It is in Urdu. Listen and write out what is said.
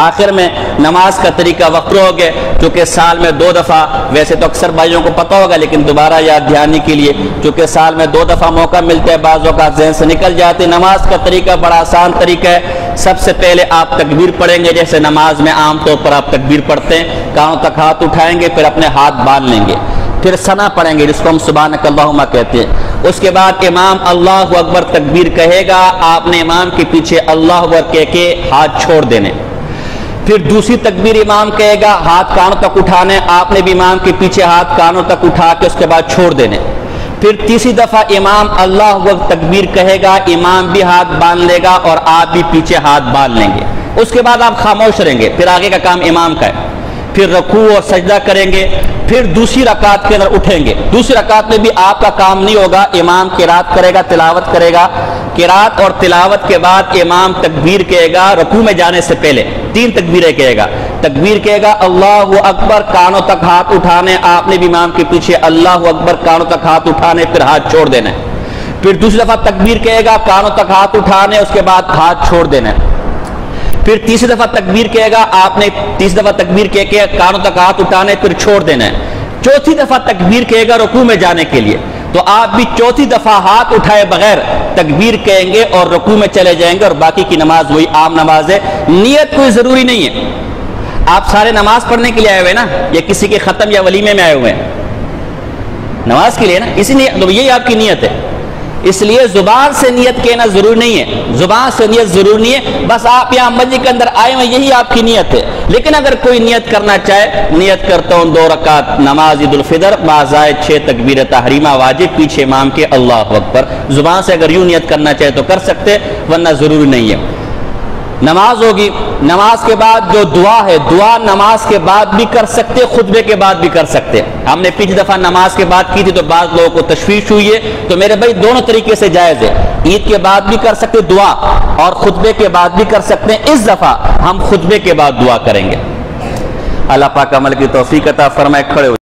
آخر میں نماز کا طریقہ وقت ہو گئے، چونکہ سال میں 2 دفعہ، ویسے تو اکثر بھائیوں کو پتہ ہوگا لیکن دوبارہ یاد دہانی کے لیے، چونکہ سال میں 2 دفعہ موقع ملتا ہے، بعض اوقات ذہن سے نکل جاتے۔ نماز کا طریقہ بڑا آسان طریقہ ہے۔ سب سے پہلے آپ تکبیر پڑھیں گے، جیسے نماز میں عام طور پر آپ تکبیر پڑھتے ہیں، کانوں تک ہاتھ اٹھائیں گے، پھر اپنے ہاتھ باندھ لیں گے، پھر ثنا پڑھیں گے جس کو ہم سبحانک اللہم کہتے ہیں۔ اس کے بعد امام اللہ اکبر تکبیر کہے گا، آپ نے امام کے پیچھے اللہ اکبر کہہ کے ہاتھ چھوڑ دینے۔ پھر دوسری تکبیر امام کہے گا، ہاتھ کانوں تک اٹھانے، آپ نے بھی امام کے پیچھے ہاتھ کانوں تک اٹھا کے اس کے بعد چھوڑ دینے۔ پھر تیسری دفعہ امام اللہ اکبر تکبیر کہے گا، امام بھی ہاتھ باندھ لے گا اور آپ بھی پیچھے ہاتھ باندھ لیں گے۔ اس کے بعد آپ خاموش رہیں گے، پھر آگے کا کام امام کا ہے۔ پھر رکوع اور سجدہ کریں گے، پھر دوسری رکعت کے اندر اٹھیں گے۔ دوسری رکعت میں بھی آپ کا کام نہیں ہوگا، امام قرات کرے گا، تلاوت کرے گا۔ قرات اور تلاوت کے بعد امام تکبیر کہے گا، رکوع میں جانے سے پہلے 3 تکبیریں کہے گا۔ تکبیر کہے گا اللہ اکبر، کانوں تک ہاتھ اٹھانے، آپ نے بھی امام کے پیچھے اللہ اکبر، کانوں تک ہاتھ اٹھانے، پھر ہاتھ چھوڑ دینا۔ پھر دوسری دفعہ تکبیر کہے گا، کانوں تک ہاتھ اٹھانے، اس کے بعد ہاتھ چھوڑ دینا۔ پھر تیسری دفعہ تکبیر کہے گا، آپ نے تیسری دفعہ تکبیر کہہ کے کانوں تک ہاتھ اٹھانے، پھر چھوڑ دینا ہے۔ چوتھی دفعہ تکبیر کہے گا رکوع میں جانے کے لیے، تو آپ بھی چوتھی دفعہ ہاتھ اٹھائے بغیر تکبیر کہیں گے اور رکوع میں چلے جائیں گے، اور باقی کی نماز وہی عام نماز ہے۔ نیت کوئی ضروری نہیں ہے۔ آپ سارے نماز پڑھنے کے لیے آئے ہوئے نا، یا کسی کے ختم یا ولیمے میں آئے ہوئے ہیں؟ نماز کے لیے نا، اسی لیے تو یہی آپ کی نیت ہے۔ اس لیے زبان سے نیت کہنا ضروری نہیں ہے، زبان سے نیت ضروری نہیں ہے، بس آپ یہاں مسجد کے اندر آئے ہوئے یہی آپ کی نیت ہے۔ لیکن اگر کوئی نیت کرنا چاہے، نیت کرتا ہوں 2 رکعت نماز عید الفطر بازائد 6 تکبیر تحریمہ واجب پیچھے امام کے اللہ اکبر، زبان سے اگر یوں نیت کرنا چاہے تو کر سکتے، ورنہ ضروری نہیں ہے۔ نماز ہوگی، نماز کے بعد جو دعا ہے، دعا نماز کے بعد بھی کر سکتے، خطبے کے بعد بھی کر سکتے۔ ہم نے پچھلی دفعہ نماز کے بعد کی تھی تو بعض لوگوں کو تشویش ہوئی ہے، تو میرے بھائی دونوں طریقے سے جائز ہے۔ عید کے بعد بھی کر سکتے دعا، اور خطبے کے بعد بھی کر سکتے ہیں۔ اس دفعہ ہم خطبے کے بعد دعا کریں گے۔ اللہ پاک عمل کی توفیق عطا فرمائے۔ کھڑے ہو